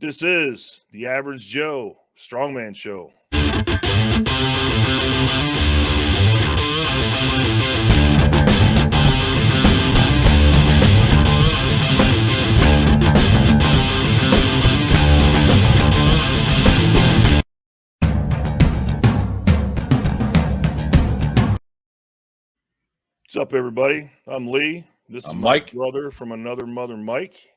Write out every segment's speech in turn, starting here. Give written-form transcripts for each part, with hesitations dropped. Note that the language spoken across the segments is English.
This is the Average Joe Strongman Show. What's up, everybody? I'm Lee. This is my brother from another mother, Mike.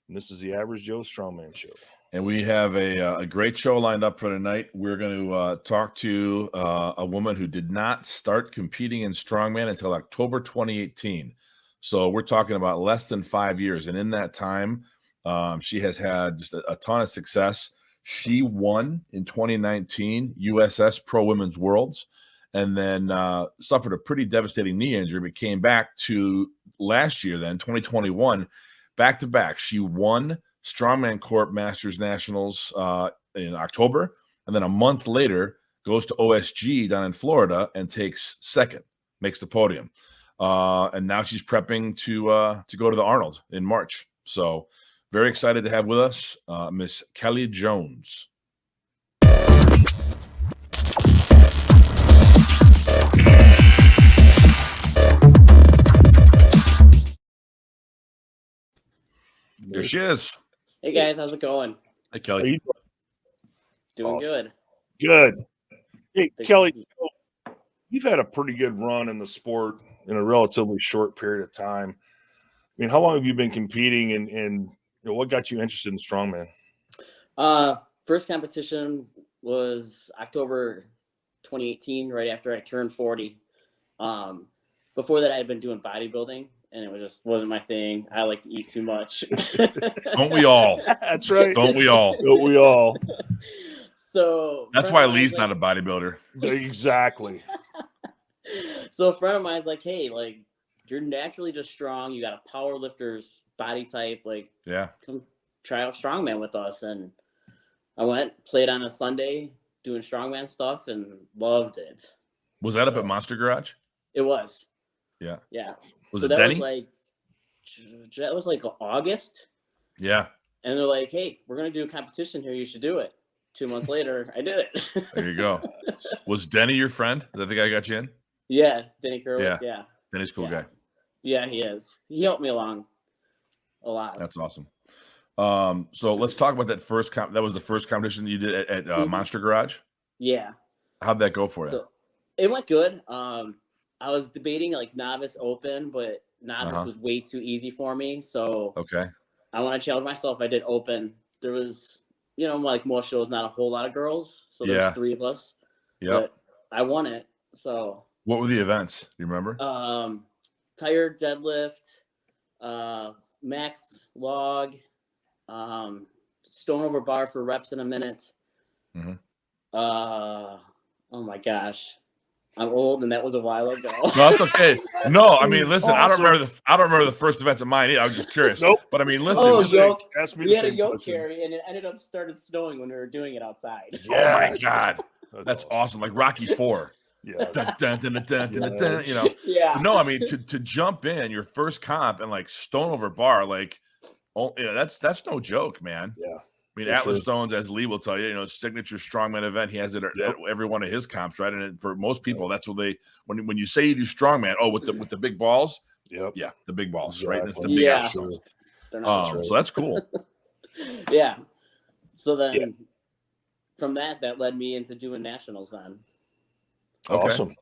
And this is the Average Joe Strongman Show. And we have a great show lined up for tonight. We're going to talk to a woman who did not start competing in strongman until October 2018. So we're talking about less than 5 years. And in that time, she has had just a ton of success. She won in 2019 USS Pro Women's Worlds, and then suffered a pretty devastating knee injury, but came back to last year, then 2021, back-to-back. She won Strongman Corp Masters Nationals in October, and then a month later goes to OSG down in Florida and takes second, makes the podium. And now she's prepping to go to the Arnold in March. So very excited to have with us Miss Kelly Jones. There she is. Hey guys, how's it going? Hey Kelly. Doing Awesome. good. Good. Hey Kelly, you've had a pretty good run in the sport in a relatively short period of time. I mean, how long have you been competing, and you know, what got you interested in strongman? First competition was October 2018, right after I turned 40. Before that, I had been doing bodybuilding, and it wasn't my thing. I like to eat too much. Don't we all? That's right. Don't we all? Don't we all? So that's why Lee's not a bodybuilder. Exactly. So a friend of mine's like, hey, like, you're naturally just strong. You got a power lifter's body type. Like, yeah, come try out strongman with us. And I went, played on a Sunday doing strongman stuff, and loved it. Was that up at Monster Garage? It was. Yeah. Yeah. Was so it that Denny? That was like August. Yeah. And they're like, hey, we're going to do a competition here. You should do it. 2 months later, I did it. There you go. Was Denny your friend? Is that the guy got you in? Yeah. Denny Kurowitz. Yeah. Denny's a cool guy. Yeah, he is. He helped me along a lot. That's awesome. So let's talk about that first that was the first competition you did at Monster Garage? Yeah. How'd that go for you? So, it went good. I was debating like novice open, but novice was way too easy for me. So I want to challenge myself. I did open. There was, you know, like most shows, not a whole lot of girls. So there's 3 of us. Yeah. But I won it. So what were the events? Do you remember? Tire deadlift, max log, stone over bar for reps in a minute. Oh my gosh. I'm old, and that was a while ago. No, that's okay. No, I mean, listen, awesome. I don't remember the first events of mine either. I was just curious. Nope. But I mean, listen. We had a yoke carry, and it ended up started snowing when we were doing it outside. Yeah. Oh my God, that's awesome. Like Rocky IV. Yeah. You know. Yeah. No, I mean to jump in your first comp and like stone over bar, like, oh, yeah, that's no joke, man. Yeah. I mean, Atlas Stones, as Lee will tell you, you know, signature strongman event. He has it at every one of his comps, right? And for most people, that's what they when you say you do strongman, with the big balls, yeah, the big balls, right? And it's the big Atlas Stones. So that's cool. Yeah. So then from that led me into doing nationals then. Awesome.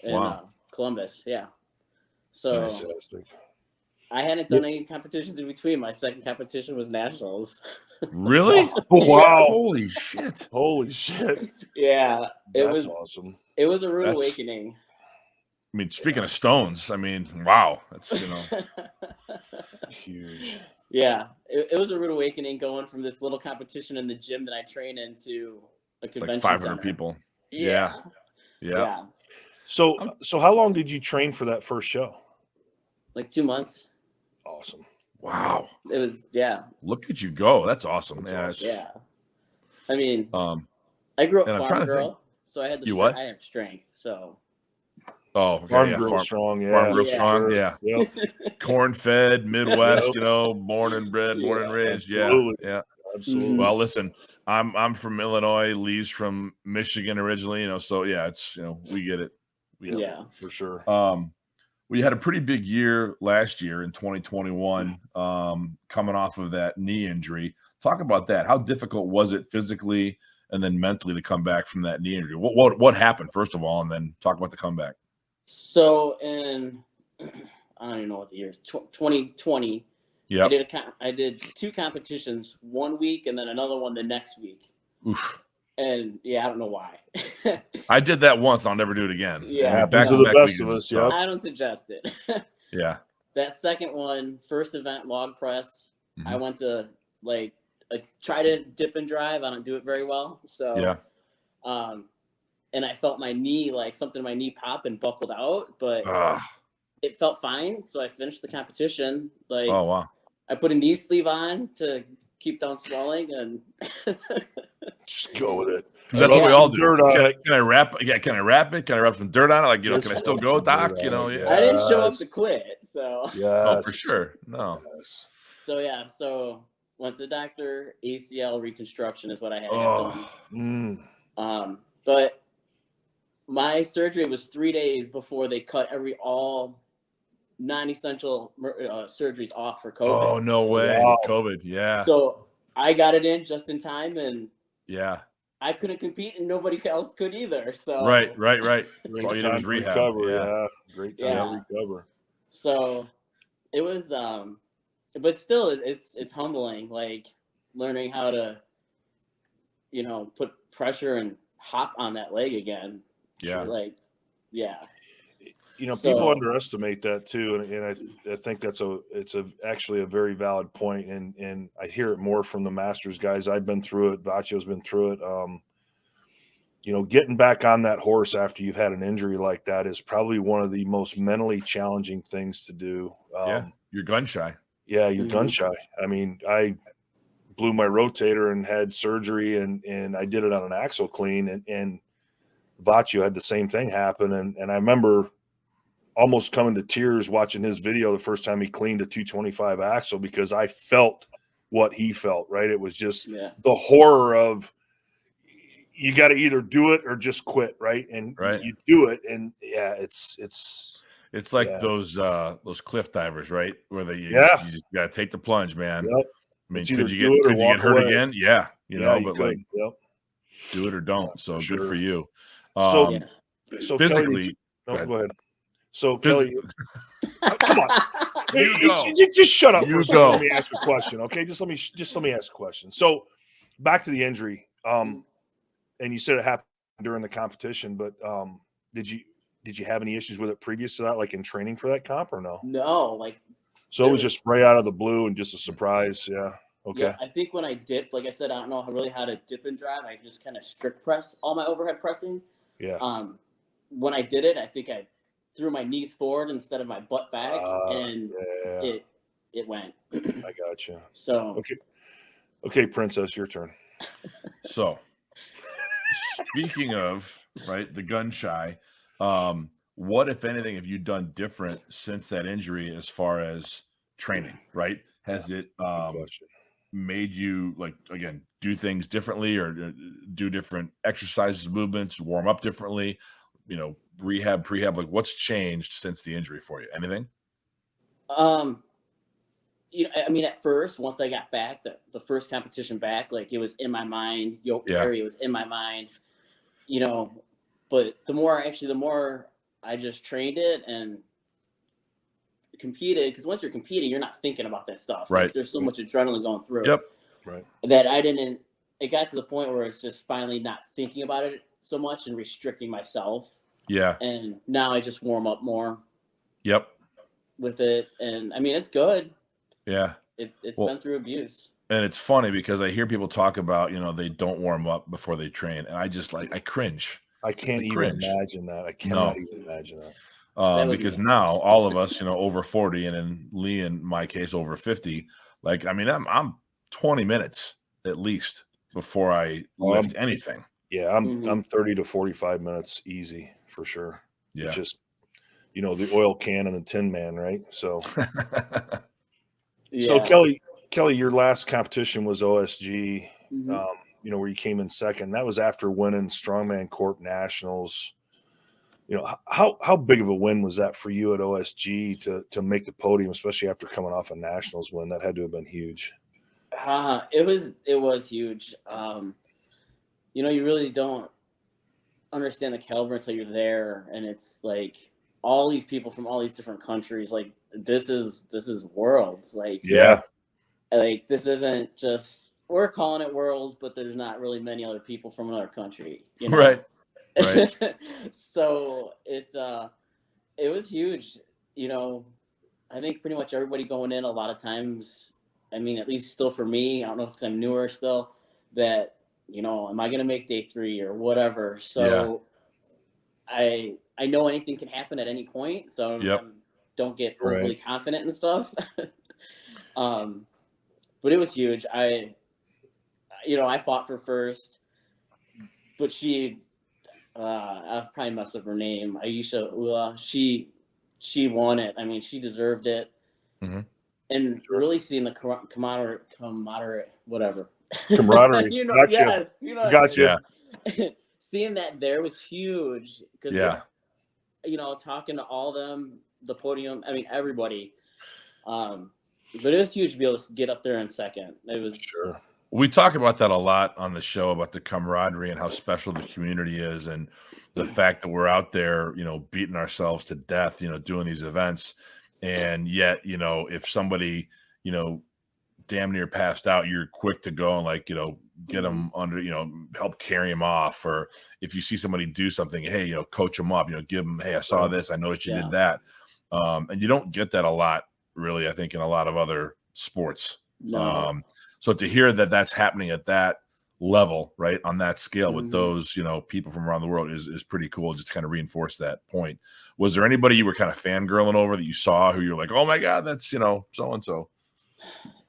In Columbus, yeah. So I hadn't done any competitions in between. My second competition was nationals. Really? Wow. Holy shit. Holy shit. Yeah. That's awesome. It was a rude awakening. I mean, speaking of stones, I mean, wow. That's, you know. Huge. Yeah. It was a rude awakening going from this little competition in the gym that I train into a convention like 500 center. People. Yeah. So how long did you train for that first show? Like 2 months. Awesome. Wow. It was, Look at you go. That's awesome. Yeah. I mean, I grew up farm girl, so I had I have strength, so. Oh, okay. Farm girl strong, Farm girl strong, Corn fed, Midwest, you know, born and bred, born and raised. Absolutely. Yeah. Absolutely. Well, listen, I'm from Illinois. Lee's from Michigan originally, so yeah, it's we get it. Yeah, for sure. We had a pretty big year last year in 2021, coming off of that knee injury. Talk about that. How difficult was it physically and then mentally to come back from that knee injury? What happened first of all, and then talk about the comeback. So in I don't even know what the year is. 2020. Yeah, I did 2 competitions one week and then another one the next week. Oof. And yeah, I don't know why. I did that once. I'll never do it again. Yeah, happens to the best of us. Yeah, I don't suggest it. Yeah. That second one, first event, log press. I went to like try to dip and drive. I don't do it very well. So yeah. And I felt my knee, like something in my knee pop and buckled out, but it felt fine. So I finished the competition. Like, oh wow. I put a knee sleeve on to keep down swelling and just go with it. That's what we all do. Dirt on it. Can I wrap? Yeah, can I wrap it? Can I wrap some dirt on it? Like, can I still go, Doc? Yeah. I didn't show up to quit, so oh, for sure. No. Yes. So yeah, so went to the doctor. Acl Reconstruction is what I had to have done. But my surgery was 3 days before they cut all non-essential surgeries off for COVID. Oh, no way. Wow. COVID. Yeah. So I got it in just in time, and yeah, I couldn't compete, and nobody else could either. So right. Great all you did was rehab. Recover. Yeah. Great time to recover. So it was, but still, it's humbling, like learning how to, put pressure and hop on that leg again. Yeah. Like, yeah. People underestimate that too, and I think it's actually a very valid point, and I hear it more from the Masters guys. I've been through it. Vacio's been through it. Getting back on that horse after you've had an injury like that is probably one of the most mentally challenging things to do. You're gun shy. Yeah, you're gun shy. I mean, I blew my rotator and had surgery, and I did it on an axle clean, and Vacio had the same thing happen, and I remember almost coming to tears watching his video the first time he cleaned a 225 axle, because I felt what he felt, right? It was just the horror of, you got to either do it or just quit, right? And you do it, and it's like those cliff divers, right? Where you just got to take the plunge, man. Yep. I mean, could you get hurt away again? Yeah, but could. Like, do it or don't. So good for you. So physically, Kelly, go ahead. So Kelly, come on, just shut up for a second. Let me ask a question, okay? Just let me ask a question. So back to the injury, and you said it happened during the competition, but did you have any issues with it previous to that, like in training for that comp, or no? No, So it was just right out of the blue and just a surprise. Yeah. Okay. Yeah, I think when I dipped, like I said, I don't know really how to dip and drive. I just kind of strict press all my overhead pressing. Yeah. When I did it, I think I threw my knees forward instead of my butt back, and it went. I got you. So okay, Princess, your turn. So speaking of the gun shy, what, if anything, have you done different since that injury as far as training? Right? Has it made you again do things differently, or do different exercises, movements, warm up differently? Rehab, prehab, what's changed since the injury for you? Anything? I mean, at first, once I got back, the first competition back, it was in my mind. Yoke area was in my mind, but the more I just trained it and competed, because once you're competing, you're not thinking about that stuff. Right. There's so much adrenaline going through. Yep. Right. That it got to the point where it's just finally not thinking about it so much and restricting myself. Yeah. And now I just warm up more. Yep. With it. And I mean, it's good. Yeah. It's been through abuse. And it's funny because I hear people talk about, they don't warm up before they train. And I just I cringe. I can't even imagine that. I cannot even imagine that. Because now all of us, over 40, and in Lee, in my case, over 50, I'm 20 minutes at least before I lift anything. Yeah, I'm 30 to 45 minutes easy for sure. Yeah. It's just, the oil can and the Tin Man, right? So, So Kelly, Kelly, your last competition was OSG, Mm-hmm. Where you came in second. That was after winning Strongman Corp Nationals. How big of a win was that for you at OSG to make the podium, especially after coming off a Nationals win? That had to have been huge. It was huge. You really don't understand the caliber until you're there, and it's like all these people from all these different countries. Like this is worlds. Like like this isn't just, we're calling it worlds, but there's not really many other people from another country. Right. So it was huge. I think pretty much everybody going in, a lot of times, I mean, at least still for me, I don't know if it's 'cause I'm newer still, that, am I going to make day 3 or whatever? So I know anything can happen at any point. So I don't get overly confident and stuff. But it was huge. I fought for first, but I've probably messed up her name. Aisha Ula. She won it. I mean, she deserved it. Mm-hmm. And really seeing the camaraderie, whatever. Camaraderie. Gotcha. Yes. Gotcha. Seeing that there was huge. Because, talking to all them, the podium, I mean, everybody. But it was huge to be able to get up there in second. It was. Sure. We talk about that a lot on the show, about the camaraderie and how special the community is, and the fact that we're out there, beating ourselves to death, doing these events. And yet, if somebody, damn near passed out, you're quick to go and get them under, help carry them off. Or if you see somebody do something, hey, coach them up, give them, hey, I saw this, I noticed you did that. And you don't get that a lot, really, I think, in a lot of other sports. No. So to hear that that's happening at that level, right, on that scale with those, people from around the world is pretty cool, just to kind of reinforce that point. Was there anybody you were kind of fangirling over that you saw who you're like, oh my God, that's, so-and-so?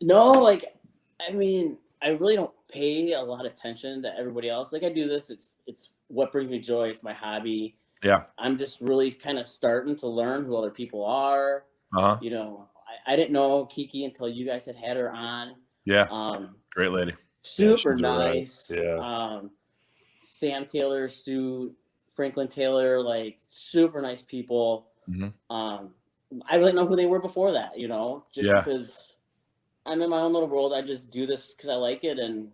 No, I mean, I really don't pay a lot of attention to everybody else. Like I do this, it's what brings me joy. It's my hobby. Yeah. I'm just really kind of starting to learn who other people are. Uh-huh. I didn't know Kiki until you guys had her on. Yeah. Great lady. Super nice. Yeah. Sam Taylor, Sue, Franklin Taylor, super nice people. Mm-hmm. I didn't know who they were before that, just because I'm in my own little world. I just do this because I like it. And,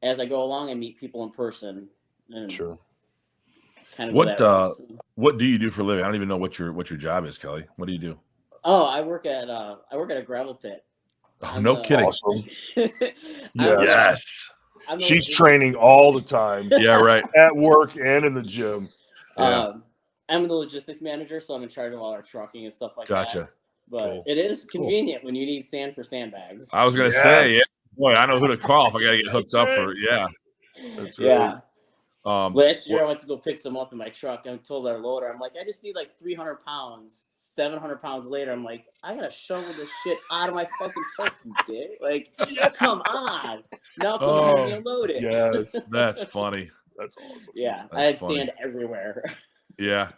as I go along, I meet people in person. And sure. Kind of what do you do for a living? I don't even know what your job is, Kelly. What do you do? Oh, I work at a gravel pit. Oh, no kidding. Awesome. Yes. She's training all the time. Yeah, right. At work and in the gym. Yeah. I'm the logistics manager, so I'm in charge of all our trucking and stuff like that. Gotcha. But it is convenient when you need sand for sandbags. I was going to say, boy, I know who to call if I got to get hooked up for, That's right. Yeah. Last year I went to go pick some up in my truck. I told our loader, I'm like, I just need 300 pounds. 700 pounds later, I'm like, I gotta shovel this shit out of my fucking truck, you dick. Come on. Now come home and unload it. Yes. That's funny. That's awesome. Yeah. I had sand everywhere. Yeah.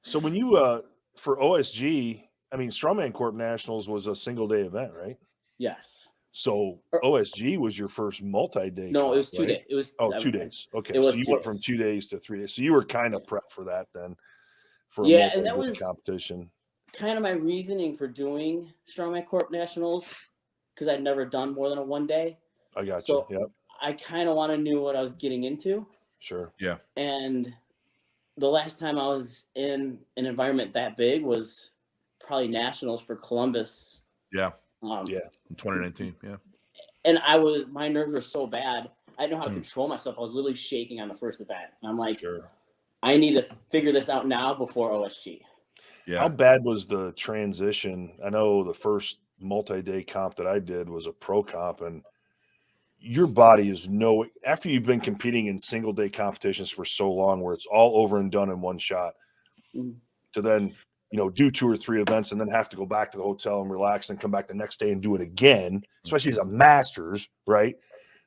So when you for OSG, I mean, Strongman Corp Nationals was a single day event, right? Yes. So OSG was your first multi-day. No, it was 2 days. It was 2 days. Okay, so you went from 2 days to 3 days. So you were kind of prepped for that then, for a and that was competition. Kind of my reasoning for doing Strongman Corp Nationals, because I'd never done more than a 1 day. I got you. Yep. I kind of knew what I was getting into. Sure. Yeah. And the last time I was in an environment that big was probably Nationals for Columbus. Yeah. In 2019. Yeah. And my nerves were so bad. I didn't know how to control myself. I was literally shaking on the first event. And I'm like, I need to figure this out now before OSG. Yeah. How bad was the transition? I know the first multi-day comp that I did was a pro comp, and your body is after you've been competing in single day competitions for so long, where it's all over and done in one shot, to then do 2 or 3 events and then have to go back to the hotel and relax and come back the next day and do it again, especially as a Masters, right?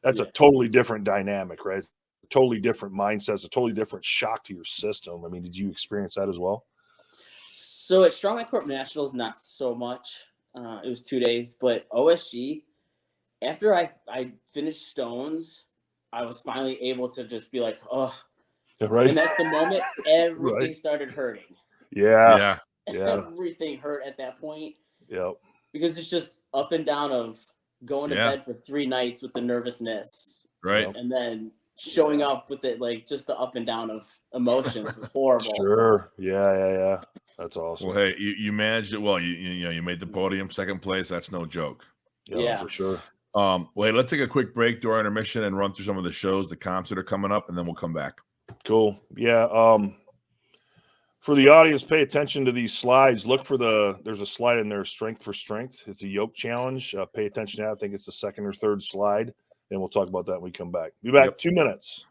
That's a totally different dynamic, right? It's a totally different mindset. It's a totally different shock to your system. I mean, did you experience that as well? So at Strongman Corp Nationals, not so much. It was 2 days, but OSG, after I finished stones, I was finally able to just be like, oh, right. And that's the moment everything started hurting. Yeah. Everything hurt at that point. Yep. Because it's just up and down of going to bed for 3 nights with the nervousness. Right. And then showing up with it, like just the up and down of emotions was horrible. Sure. Yeah. That's awesome. Well, hey, you managed it well. You made the podium, 2nd place. That's no joke. Yeah, for sure. Well, hey, let's take a quick break during intermission and run through some of the shows, the comps that are coming up, and then we'll come back. Cool. Yeah. For the audience, pay attention to these slides. Look for there's a slide in there, Strength4 Strength. It's a yoke challenge. Pay attention to that. I think it's the 2nd or 3rd slide. And we'll talk about that when we come back. Be back 2 minutes.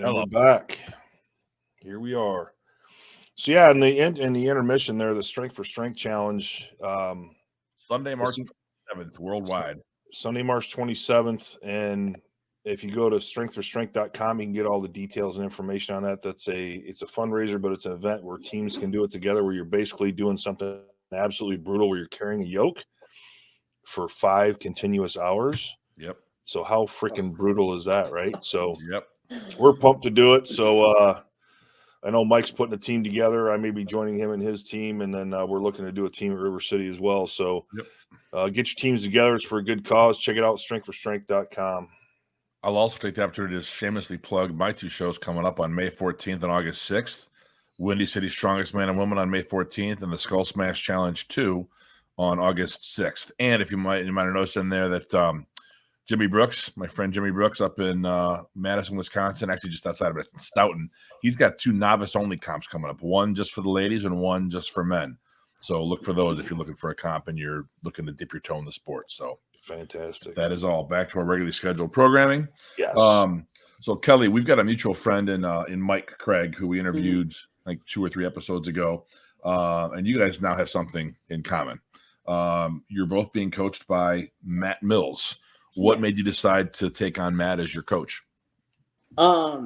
And we're back. Here we are. So yeah, in the intermission there, the Strength4 Strength Challenge. Sunday, March 7th, worldwide. Sunday, March 27th. And if you go to strength4strength.com, you can get all the details and information on that. It's a fundraiser, but it's an event where teams can do it together, where you're basically doing something absolutely brutal, where you're carrying a yoke for 5 continuous hours. Yep. So how freaking brutal is that, right? So yep. We're pumped to do it. So I know Mike's putting a team together. I may be joining him and his team, and then we're looking to do a team at River City as well. So get your teams together. It's for a good cause. Check it out, strength4strength.com. I'll also take the opportunity to shamelessly plug my 2 shows coming up on May 14th and August 6th. Windy City's Strongest Man and Woman on May 14th, and the Skull Smash Challenge 2 on August 6th. And if you might have noticed in there that Jimmy Brooks, my friend Jimmy Brooks up in Madison, Wisconsin, actually just outside of Stoughton, he's got 2 novice-only comps coming up, one just for the ladies and one just for men. So look for those if you're looking for a comp and you're looking to dip your toe in the sport. So fantastic. That is all. Back to our regularly scheduled programming. Yes. So Kelly, we've got a mutual friend in Mike Craig, who we interviewed like 2 or 3 episodes ago. And you guys now have something in common. You're both being coached by Matt Mills. What made you decide to take on Matt as your coach? I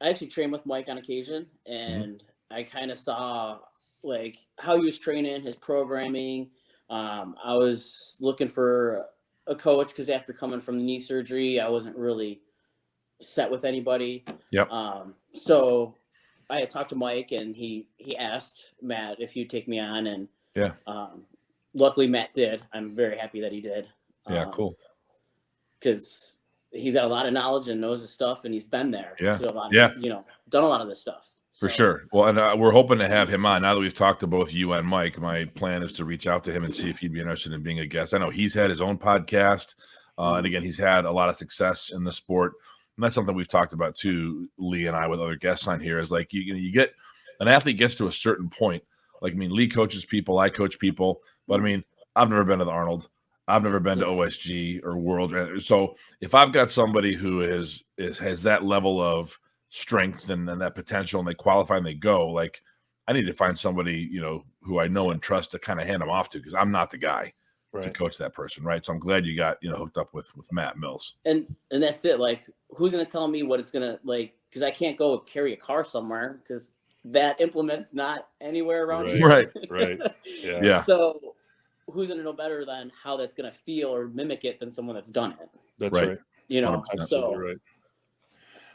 actually train with Mike on occasion, and I kind of saw like how he was training, his programming. I was looking for a coach because after coming from the knee surgery, I wasn't really set with anybody. Yep. So I had talked to Mike, and he asked Matt if he'd take me on, and luckily Matt did. I'm very happy that he did. Yeah, cool. Because he's got a lot of knowledge and knows his stuff, and he's been there. Yeah. To a lot of, done a lot of this stuff. For sure. Well, and we're hoping to have him on. Now that we've talked to both you and Mike, my plan is to reach out to him and see if he'd be interested in being a guest. I know he's had his own podcast, and again, he's had a lot of success in the sport. And that's something we've talked about too, Lee and I, with other guests on here, is like you get an athlete gets to a certain point. Like, I mean, Lee coaches people, I coach people, but I mean, I've never been to the Arnold. I've never been to OSG or World. So if I've got somebody who has that level of strength and that potential, and they qualify and they go, like, I need to find somebody, who I know and trust to kind of hand them off to, because I'm not the guy to coach that person, right? So I'm glad you got, hooked up with Matt Mills. And that's it. Like, who's going to tell me what it's going to, like, because I can't go carry a car somewhere because that implement's not anywhere around here. Right. Yeah. So who's going to know better than how that's going to feel or mimic it than someone that's done it? That's right. So right.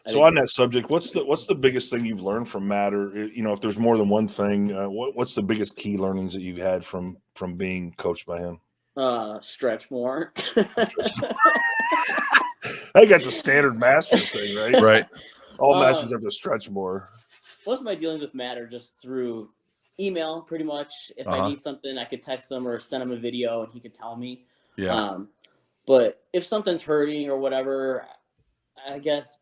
So on that subject, what's the biggest thing you've learned from Matt, or if there's more than one thing, what's the biggest key learnings that you've had from being coached by him? Stretch more. I got the standard masters thing, right? Right. All masters have to stretch more. Most of my dealings with Matt are just through email, pretty much. If I need something, I could text him or send him a video, and he could tell me. Yeah. But if something's hurting or whatever, I guess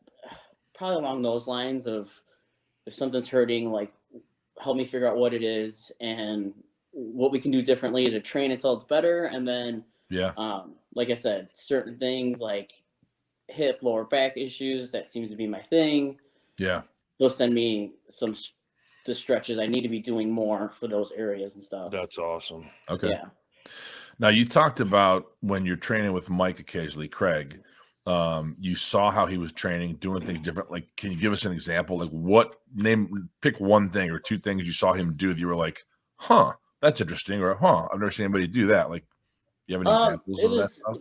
probably along those lines of, if something's hurting, like, help me figure out what it is and what we can do differently to train until it's better. And then, like I said, certain things like hip, lower back issues, that seems to be my thing. Yeah. They'll send me the stretches I need to be doing more for those areas and stuff. That's awesome. Okay. Yeah. Now, you talked about when you're training with Mike occasionally, Craig, you saw how he was training, doing things different. Like, can you give us an example? Like, pick one thing or two things you saw him do that you were like, that's interesting, or I've never seen anybody do that. Like, you have any examples of that stuff?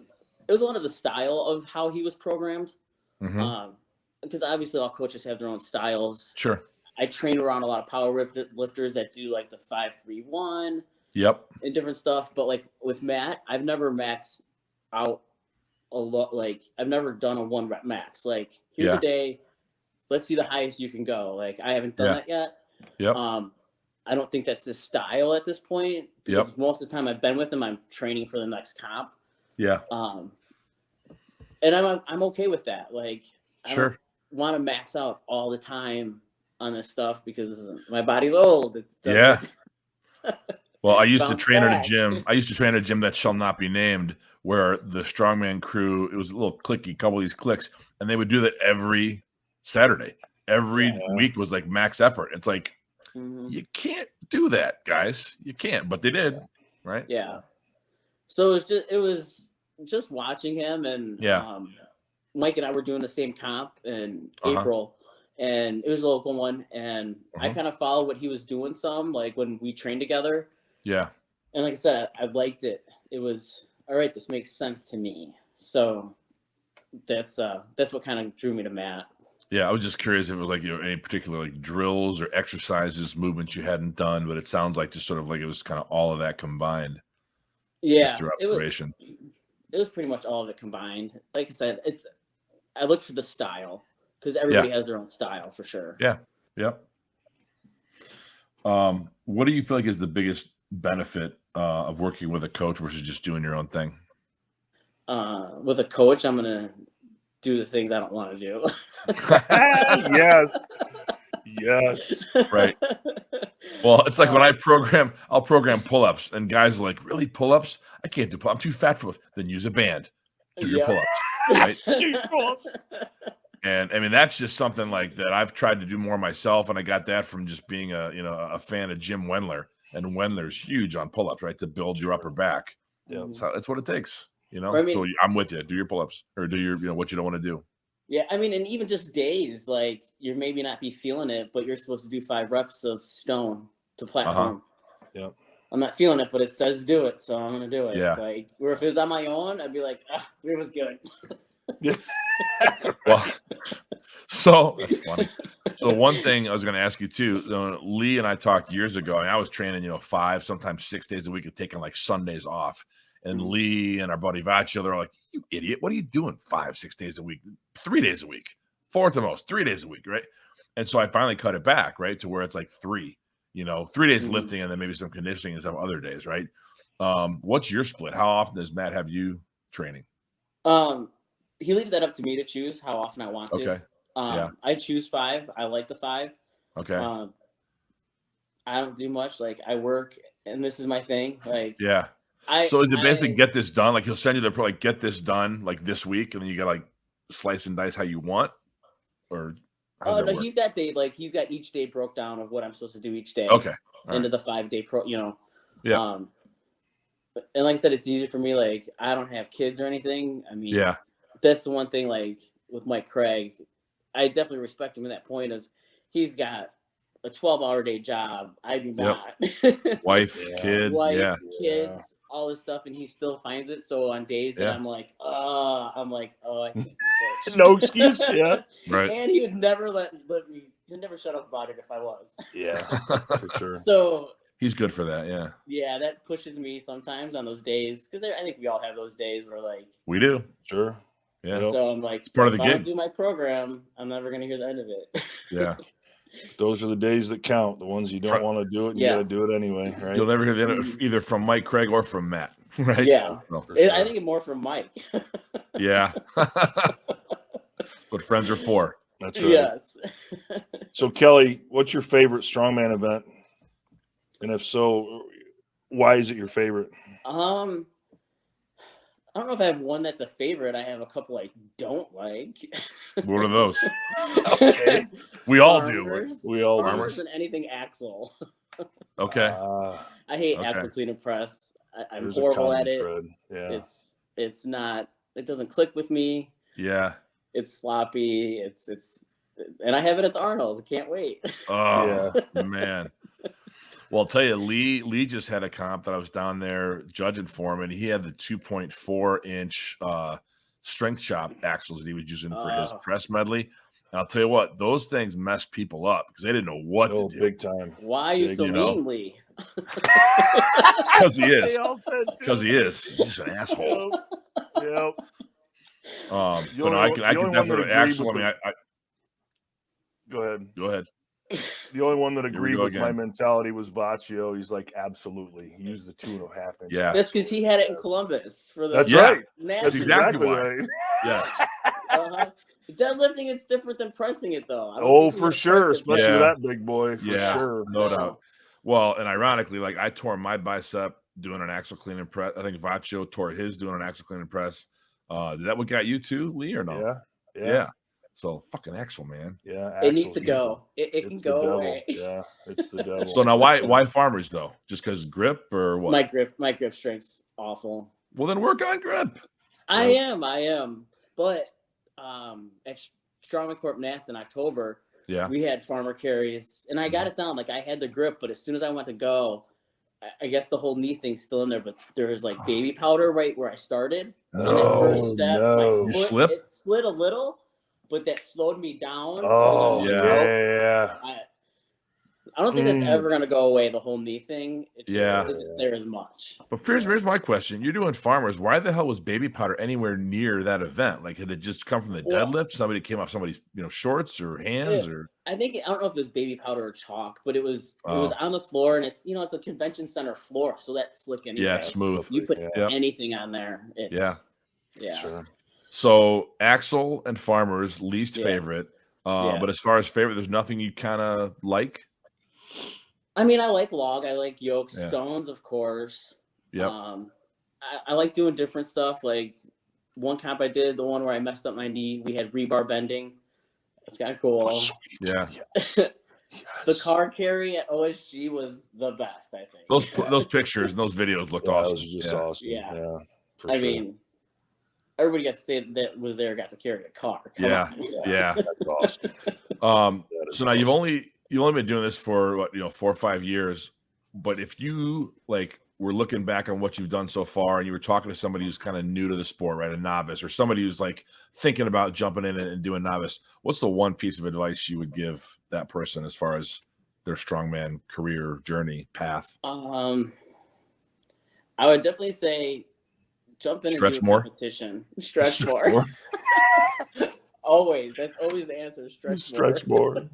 It was a lot of the style of how he was programmed. Mm-hmm. Because obviously all coaches have their own styles. Sure. I train around a lot of power lifters that do like the 5-3-1. Yep. And different stuff. But like with Matt, I've never maxed out a lot. Like, I've never done a 1-rep max. Like, here's a day, let's see the highest you can go. Like, I haven't done that yet. Yep. I don't think that's his style at this point, because most of the time I've been with him, I'm training for the next comp. Yeah. And I'm okay with that. Like, I don't want to max out all the time on this stuff because my body's old. Yeah. Well, I used to train at a gym. I used to train at a gym that shall not be named, where the strongman crew, it was a little clicky, couple of these clicks, and they would do that every Saturday. Every week was like max effort. It's like, you can't do that, guys. You can't, but they did, right? Yeah. So it was just watching him, and Mike and I were doing the same comp in April, and it was a local one, and I kind of followed what he was doing some, like when we trained together. Yeah. And like I said, I liked it. It was, all right, this makes sense to me. So that's what kind of drew me to Matt. Yeah, I was just curious if it was like, any particular like drills or exercises, movements you hadn't done, but it sounds like just sort of like it was kind of all of that combined. Yeah, just through observation. It was pretty much all of it combined. Like I said, I look for the style, because everybody has their own style for sure. Yeah, yeah. What do you feel like is the biggest benefit of working with a coach versus just doing your own thing? With a coach, I'm gonna do the things I don't want to do. Yes. Right. Well, it's like when I'll program pull-ups, and guys are like, really, pull-ups? I can't do pull-ups. I'm too fat for it. Then use a band. Do your pull-ups. Right? Do your pull-ups. And I mean, that's just something like that I've tried to do more myself, and I got that from just being a fan of Jim Wendler. And Wendler's huge on pull-ups, right? To build your upper back. Yeah, that's what it takes. I mean, so I'm with you. Do your pull-ups, or do your, what you don't want to do. Yeah, I mean, and even just days, like you're maybe not be feeling it, but you're supposed to do 5 reps of stone to platform. Yep. I'm not feeling it, but it says do it, so I'm gonna do it. Yeah. Like, or if it was on my own, I'd be like, 3 was good. Yeah. Well, so that's funny. So one thing I was going to ask you too, Lee and I talked years ago, and I was training, 5, sometimes 6 days a week, and taking like Sundays off. And Lee and our buddy Vacho, they're like, "You idiot! What are you doing 5, 6 days a week? 3 days a week, 4 at the most, 3 days a week, right?" And so I finally cut it back, right, to where it's like 3. 3 days lifting and then maybe some conditioning and some other days, right? What's your split? How often does Matt have you training? He leaves that up to me to choose how often I want to. Okay. I choose 5. I like the 5. Okay. I don't do much. Like, I work, and this is my thing. Like, yeah. So is it basically get this done? Like, he'll send you like get this done like this week, and then you got like slice and dice how you want, or no, he's got he's got each day broke down of what I'm supposed to do each day. Okay. Into the 5-day Yeah. And like I said, it's easy for me. Like, I don't have kids or anything. I mean, yeah, that's the one thing. Like with Mike Craig, I definitely respect him in that point of he's got a 12-hour day job. I do not. Wife, kid, kids, all this stuff, and he still finds it. So on days that I'm like, I can't do this. No excuse. Yeah. Right. And he would never let me. He'd never shut up about it if I was. Yeah, for sure. So he's good for that. Yeah. Yeah, that pushes me sometimes on those days because I think we all have those days where like we do. Sure. Yeah. So I'm like, it's part of the if I gig. don't do my program, I'm never gonna hear the end of it. Yeah. Those are the days that count. The ones you don't want to do it, and you got to do it anyway, right? You'll never hear the end of either from Mike Craig or from Matt, right? Yeah. No, sure. I think more from Mike. Yeah. But friends are for. That's right. Yes. So Kelly, what's your favorite strongman event? And if so, why is it your favorite? I don't know if I have one that's a favorite. I have a couple I don't like. What are those? Okay. We all Farmers. do. We all do. Farmers and anything Acl. Okay. I hate Acl clean and press. I'm horrible at it. Thread. Yeah. It's not. It doesn't click with me. Yeah. It's sloppy. It's and I have it at the Arnold. I can't wait. Oh man. Well, I'll tell you, Lee just had a comp that I was down there judging for him, and he had the 2.4-inch strength shop axles that he was using for his press medley. And I'll tell you what, those things mess people up because they didn't know what to do. Big time. Why are you so mean, Lee? Because he is. Because he is. He's just an asshole. Yep. But no, I can definitely axle. Go ahead. Go ahead. The only one that agreed with my mentality was Vaccio. He's like, absolutely. He used the 2.5 inch. Yeah. That's because he had it in Columbus for the. That's right. That's exactly right. Yes. Deadlifting, it's different than pressing it, though. For sure, especially with that big boy. For sure, no doubt. Well, and ironically, like I tore my bicep doing an axle clean and press. I think Vaccio tore his doing an axle clean and press. Did that what got you too, Lee, or no? Yeah. So fucking Axel, man. Yeah, it needs to go. It can go away. Yeah, it's the devil. So now, why Farmers though? Just because grip or what? My grip strength's awful. Well, then work on grip. I am. But at Strongman Corp Nats in October, we had farmer carries, and I got it down. Like I had the grip, but as soon as I went to go, I guess the whole knee thing's still in there. But there was like baby powder right where I started. And that first step, my foot, it slid a little. But that slowed me down. Yeah. I don't think that's ever going to go away, the whole knee thing. It just isn't there as much. But here's my question. You're doing Farmers. Why the hell was baby powder anywhere near that event? Like, had it just come from the deadlift? Somebody came off somebody's shorts or hands? Or I don't know if it was baby powder or chalk, but it was on the floor, and it's it's a convention center floor, so that's slick anyway. Yeah, smooth. You put anything on there. It's, yeah. Sure. So Axel and Farmers, least favorite. But as far as favorite, there's nothing you kind of like? I mean, I like log. I like yoke stones, of course. Yep. I like doing different stuff. Like one comp I did, the one where I messed up my knee, we had rebar bending. It's kind of cool. Yeah. The car carry at OSG was the best, I think. Those pictures and those videos looked awesome. Those are just awesome. Yeah. I mean, everybody got to say that was there got to carry a car. Yeah. That's awesome. So now you've only been doing this for what, 4 or 5 years, but if you like were looking back on what you've done so far and you were talking to somebody who's kind of new to the sport, right, a novice, or somebody who's like thinking about jumping in and doing novice, what's the one piece of advice you would give that person as far as their strongman career journey path? I would definitely say jump in and do a competition. Stretch more. Always. That's always the answer. Stretch more.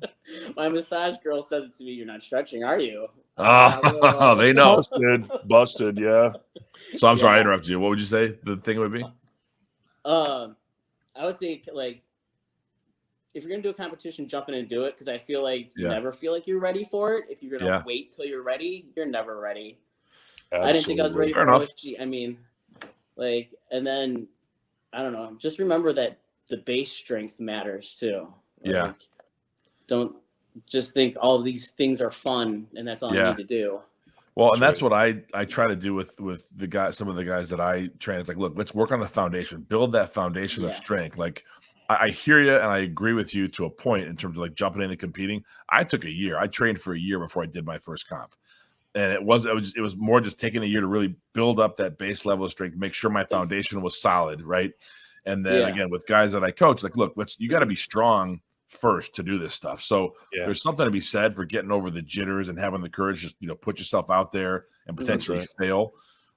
My massage girl says it to me. You're not stretching, are you? Oh, they know. Busted. Yeah. So I'm sorry I interrupted you. What would you say the thing would be? I would say, like, if you're gonna do a competition, jump in and do it, because I feel like you never feel like you're ready for it. If you're gonna wait till you're ready, you're never ready. Absolutely. I didn't think I was ready for OSG. I mean, like, and then I don't know. Just remember that the base strength matters too. Like, don't just think all of these things are fun and that's all I need to do. Well, and that's what I try to do with the guys, some of the guys that I train. It's like, look, let's work on the foundation, build that foundation of strength. Like, I hear you and I agree with you to a point in terms of like jumping in and competing. I took a year. I trained for a year before I did my first comp. And it was more just taking a year to really build up that base level of strength, make sure my foundation was solid, right? And then again, with guys that I coach, like, look, you got to be strong first to do this stuff. So there's something to be said for getting over the jitters and having the courage, just, put yourself out there and potentially fail.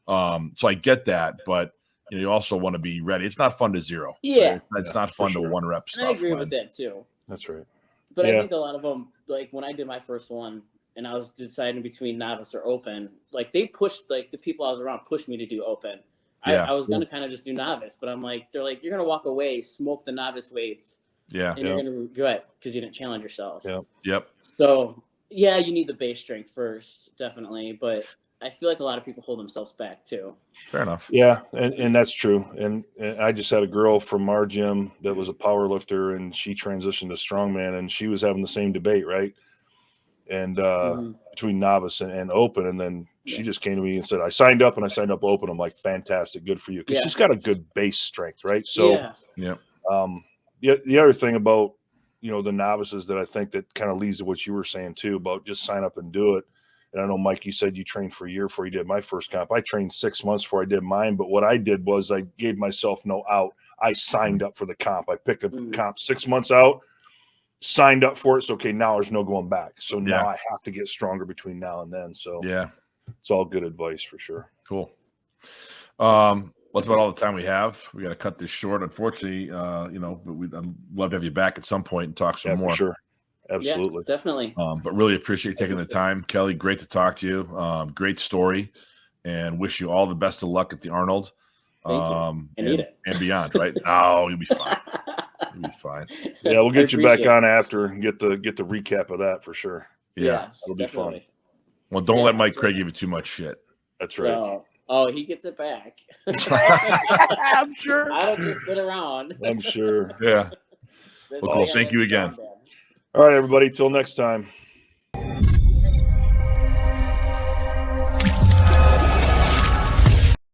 So I get that, but you also want to be ready. It's not fun to zero. Yeah. Right? It's not fun to one rep stuff. I agree with that too. That's right. But I think a lot of them, like when I did my first one and I was deciding between novice or open, like they pushed, like the people I was around pushed me to do open. I was going to kind of just do novice, but I'm like, they're like, you're going to walk away, smoke the novice weights. And you're going to regret because you didn't challenge yourself. Yep. So you need the base strength first, definitely. But I feel like a lot of people hold themselves back too. Fair enough. Yeah. And that's true. And I just had a girl from our gym that was a power lifter and she transitioned to strongman and she was having the same debate. Right. And between novice and open. And then she just came to me and said, I signed up open. I'm like, fantastic. Good for you. Cause she's got a good base strength. Right. So, the other thing about, the novices that I think that kind of leads to what you were saying too, about just sign up and do it. And I know, Mike, you said you trained for a year before you did my first comp. I trained 6 months before I did mine. But what I did was I gave myself no out. I signed up for the comp. I picked a comp 6 months out, signed up for it. So, okay, now there's no going back. So now I have to get stronger between now and then. So it's all good advice for sure. Cool. That's about all the time we have. We got to cut this short, unfortunately. But I'd love to have you back at some point and talk some more. For sure. Absolutely. Yeah, definitely. But really appreciate taking the time. Kelly, great to talk to you. Great story. And wish you all the best of luck at the Arnold. Thank you. And beyond, right? Oh, you'll be fine. You'll be fine. Yeah, we'll get you back on after and get the recap of that for sure. Yeah. It'll be fun. Well, don't let Mike Craig give you too much shit. That's right. No. Oh, he gets it back. I'm sure. I don't just sit around. I'm sure. Yeah. Well, cool. Thank you again. All right, everybody. Till next time.